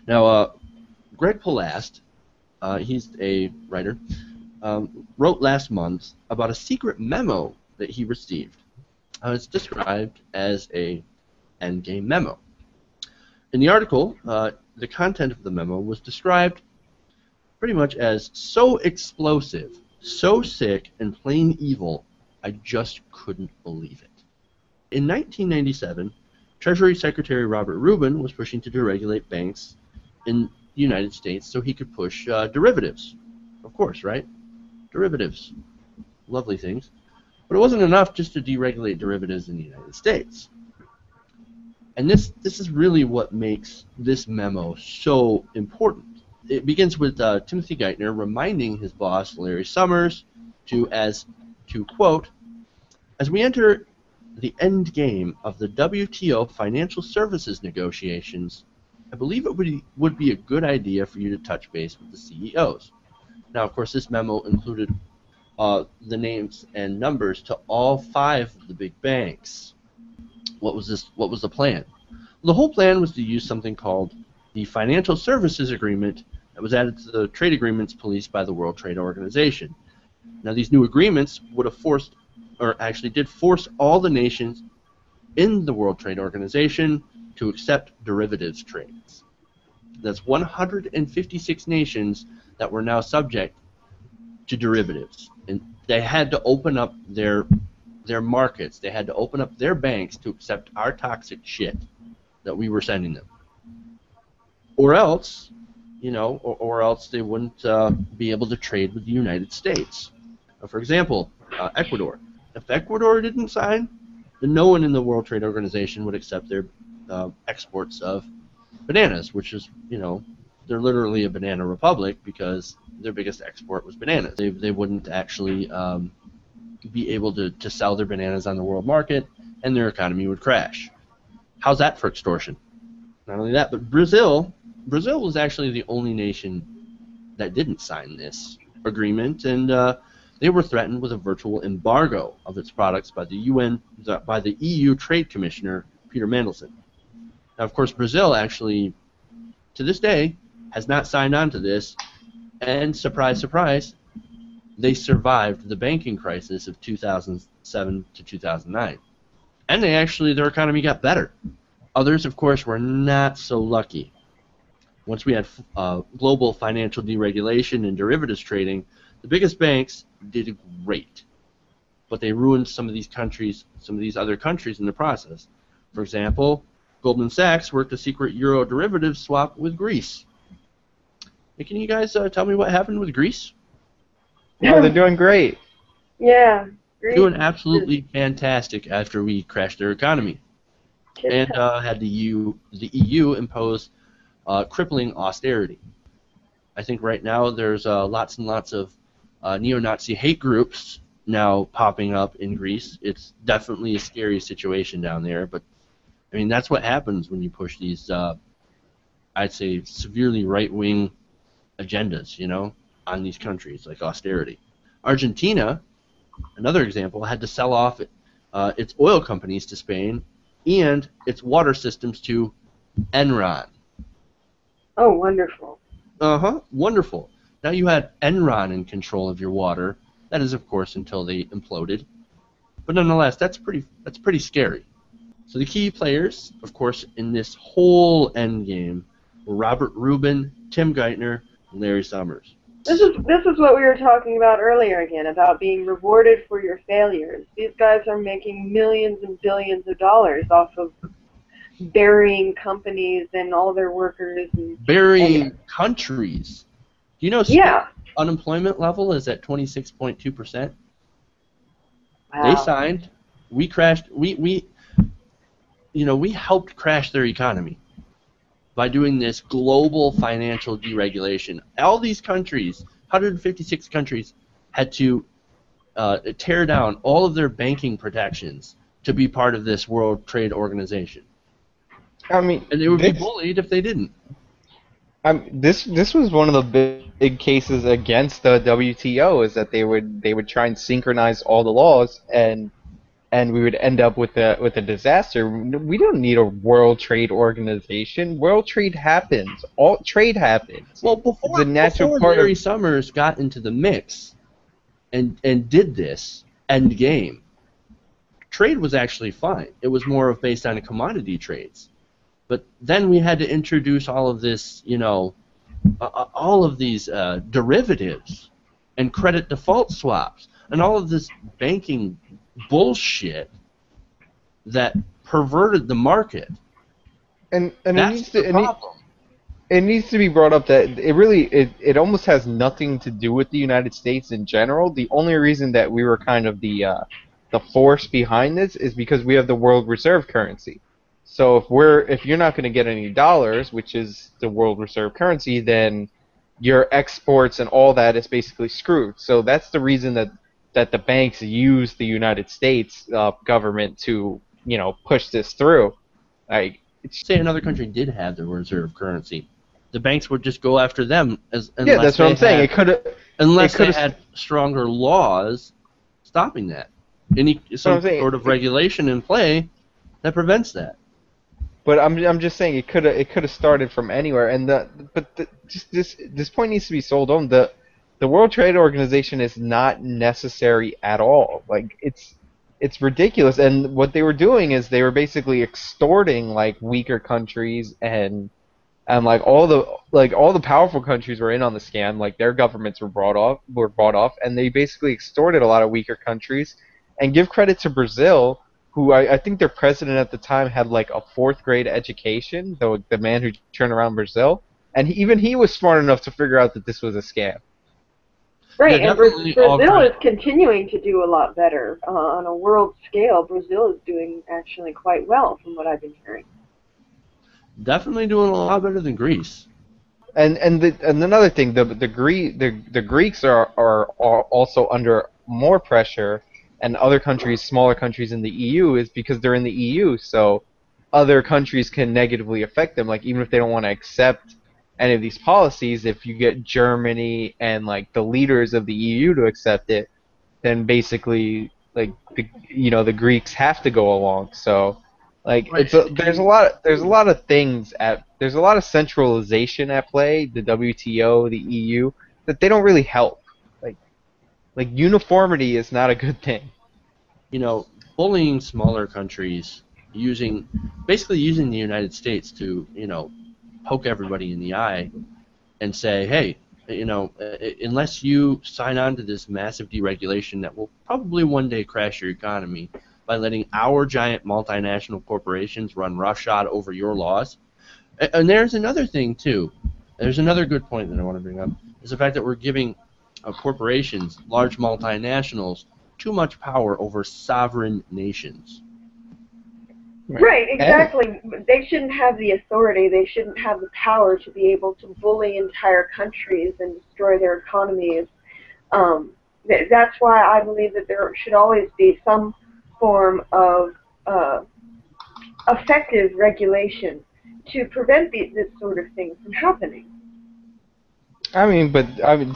Now, Greg Palast, he's a writer, wrote last month about a secret memo that he received. It's described as a endgame memo. In the article, the content of the memo was described pretty much as so explosive, so sick, and plain evil, I just couldn't believe it. In 1997, Treasury Secretary Robert Rubin was pushing to deregulate banks in the United States so he could push derivatives. Of course, right? Derivatives. Lovely things. But it wasn't enough just to deregulate derivatives in the United States. And this is really what makes this memo so important. It begins with Timothy Geithner reminding his boss, Larry Summers, to quote, "As we enter the end game of the WTO financial services negotiations, I believe it would be a good idea for you to touch base with the CEOs." Now, of course, this memo included the names and numbers to all 5 of the big banks. What was the plan? The whole plan was to use something called the Financial Services Agreement that was added to the trade agreements policed by the World Trade Organization. Now, these new agreements would have forced, or actually did force, all the nations in the World Trade Organization to accept derivatives trades. That's 156 nations that were now subject to derivatives, and they had to open up their markets. They had to open up their banks to accept our toxic shit that we were sending them, or else, or else they wouldn't be able to trade with the United States. For example, Ecuador. If Ecuador didn't sign, then no one in the World Trade Organization would accept their exports of bananas, which is, they're literally a banana republic because their biggest export was bananas. They wouldn't actually be able to sell their bananas on the world market, and their economy would crash. How's that for extortion? Not only that, but Brazil was actually the only nation that didn't sign this agreement, and they were threatened with a virtual embargo of its products by the EU Trade Commissioner Peter Mandelson. Now, of course, Brazil actually, to this day, has not signed on to this, and surprise, surprise, they survived the banking crisis of 2007 to 2009. And their economy got better. Others, of course, were not so lucky. Once we had global financial deregulation and derivatives trading, the biggest banks did great. But they ruined some of these other countries in the process. For example, Goldman Sachs worked a secret euro derivative swap with Greece. Hey, can you guys tell me what happened with Greece? Oh, they're doing great. Yeah. Greece. Doing absolutely fantastic after we crashed their economy. And had the EU impose crippling austerity. I think right now there's lots and lots of neo-Nazi hate groups now popping up in Greece. It's definitely a scary situation down there, but I mean that's what happens when you push these, I'd say, severely right-wing agendas, on these countries like austerity. Argentina, another example, had to sell off its oil companies to Spain and its water systems to Enron. Oh, wonderful. Wonderful. Now you had Enron in control of your water. That is, of course, until they imploded. But nonetheless, that's pretty scary. So the key players, of course, in this whole endgame were Robert Rubin, Tim Geithner, and Larry Summers. This is what we were talking about earlier again, about being rewarded for your failures. These guys are making millions and billions of dollars off of burying companies and all their workers. Burying countries. Do you know Spain's unemployment level is at 26.2%? Wow. They signed. We crashed. We helped crash their economy by doing this global financial deregulation. All these countries, 156 countries, had to tear down all of their banking protections to be part of this World Trade Organization. I mean, and they would be bullied if they didn't. This was one of the big cases against the WTO, is that they would try and synchronize all the laws, and and we would end up with a disaster. We don't need a World Trade Organization. World trade happens. All trade happens. Well, It's a natural part Larry of. Summers got into the mix and did this end game, trade was actually fine. It was more of based on commodity trades. But then we had to introduce all of this, all of these derivatives and credit default swaps and all of this banking bullshit that perverted the market. And That's the problem. it needs to be brought up that it almost has nothing to do with the United States in general. The only reason that we were kind of the force behind this is because we have the world reserve currency. So if you're not going to get any dollars, which is the world reserve currency, then your exports and all that is basically screwed. So that's the reason that the banks use the United States government to push this through. Say another country did have the reserve currency, the banks would just go after them that's what I'm saying. Unless they had stronger laws stopping that. Some sort of regulation in play that prevents that. But I'm just saying it could have started from anywhere, and this point needs to be sold home. The World Trade Organization is not necessary at all. Like it's ridiculous, and what they were doing is they were basically extorting weaker countries and all the powerful countries were in on the scam. Like their governments were bought off, and they basically extorted a lot of weaker countries. And give credit to Brazil, who I think their president at the time had a fourth grade education, the man who turned around Brazil, and even he was smart enough to figure out that this was a scam. Right, and Brazil is continuing to do a lot better on a world scale. Brazil is doing actually quite well, from what I've been hearing. Definitely doing a lot better than Greece. And another thing, the Greeks are also under more pressure. And other countries, smaller countries in the EU, is because they're in the EU, so other countries can negatively affect them. Even if they don't want to accept any of these policies, if you get Germany and the leaders of the EU to accept it, then basically the Greeks have to go along. So there's a lot of centralization at play. The WTO, the EU, that they don't really help. Uniformity is not a good thing. Bullying smaller countries, basically using the United States to, poke everybody in the eye and say, hey, unless you sign on to this massive deregulation that will probably one day crash your economy by letting our giant multinational corporations run roughshod over your laws. And there's another thing, too. There's another good point that I want to bring up, is the fact that we're giving corporations, large multinationals, too much power over sovereign nations. Right, exactly. They shouldn't have the authority. They shouldn't have the power to be able to bully entire countries and destroy their economies. That's why I believe that there should always be some form of effective regulation to prevent this sort of thing from happening. To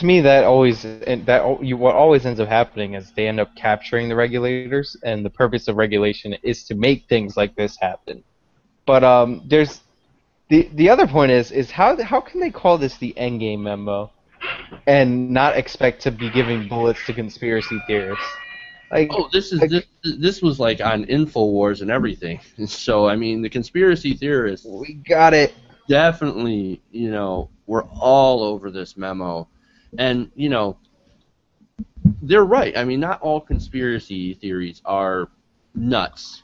me, what always ends up happening is they end up capturing the regulators, and the purpose of regulation is to make things like this happen. But there's the other point is how can they call this the Endgame memo, and not expect to be giving bullets to conspiracy theorists? This was on InfoWars and everything. So the conspiracy theorists. We got it. Definitely, we're all over this memo. And, they're right. Not all conspiracy theories are nuts.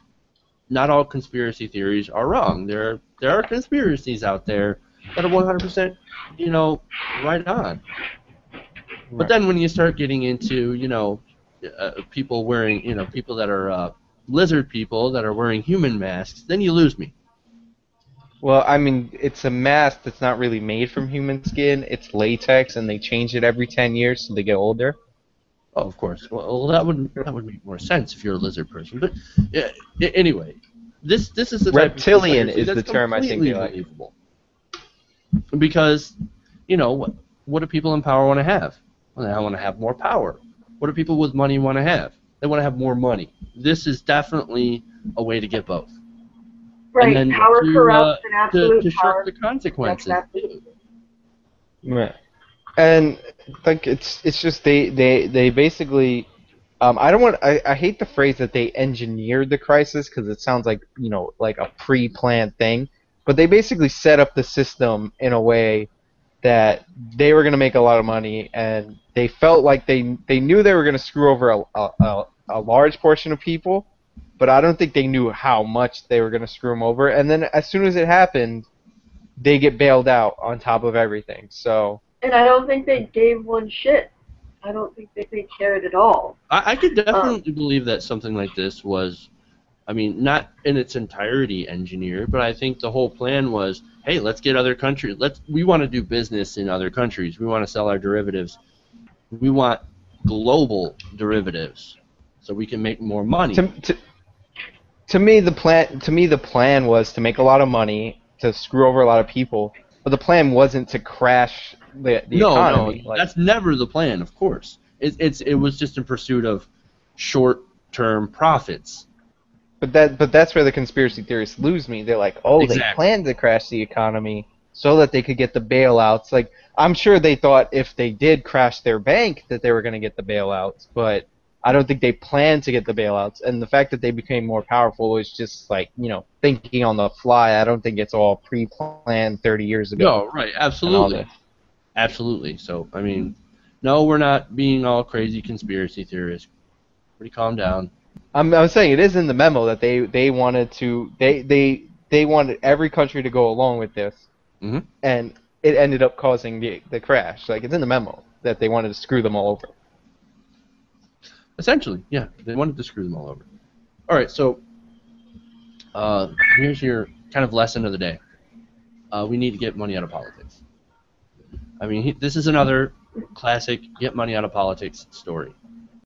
Not all conspiracy theories are wrong. There are conspiracies out there that are 100%, right on. But then when you start getting into, people wearing, people that are lizard people that are wearing human masks, then you lose me. Well, it's a mask that's not really made from human skin. It's latex, and they change it every 10 years so they get older. Oh, of course. Well, that would make more sense if you're a lizard person. But anyway, this is the reptilian is the term I think they like. Because what do people in power want to have? Well, they want to have more power. What do people with money want to have? They want to have more money. this is definitely a way to get both. Right, And then power corrupts and absolute to power. shirk the consequences. Right. And like it's just they basically I hate the phrase that they engineered the crisis because it sounds like like a pre-planned thing, but they basically set up the system in a way that they were going to make a lot of money, and they felt like they knew they were going to screw over a large portion of people, but I don't think they knew how much they were going to screw them over. And then as soon as it happened, they get bailed out on top of everything. So. And I don't think they gave one shit. I don't think that they cared at all. I could definitely believe that something like this was, I mean, not in its entirety engineered, but I think the whole plan was, hey, let's get other countries. We want to do business in other countries. We want to sell our derivatives. We want global derivatives, so we can make more money. To me, the plan was to make a lot of money, to screw over a lot of people, but the plan wasn't to crash the economy. No, that's never the plan, of course. It was just in pursuit of short-term profits. But that's where the conspiracy theorists lose me. They're like, oh, Exactly. They planned to crash the economy so that they could get the bailouts. Like, I'm sure they thought if they did crash their bank that they were going to get the bailouts, but I don't think they planned to get the bailouts. And the fact that they became more powerful was just like, thinking on the fly. I don't think it's all pre-planned 30 years ago. No, right, absolutely. Absolutely. So, I mean, no, we're not being all crazy conspiracy theorists. Pretty calm down. I'm saying it is in the memo that they wanted to they wanted every country to go along with this, and it ended up causing the crash. Like, it's in the memo that they wanted to screw them all over. Essentially, yeah, they wanted to screw them all over. All right, so here's your kind of lesson of the day. We need to get money out of politics. I mean, this is another classic get money out of politics story.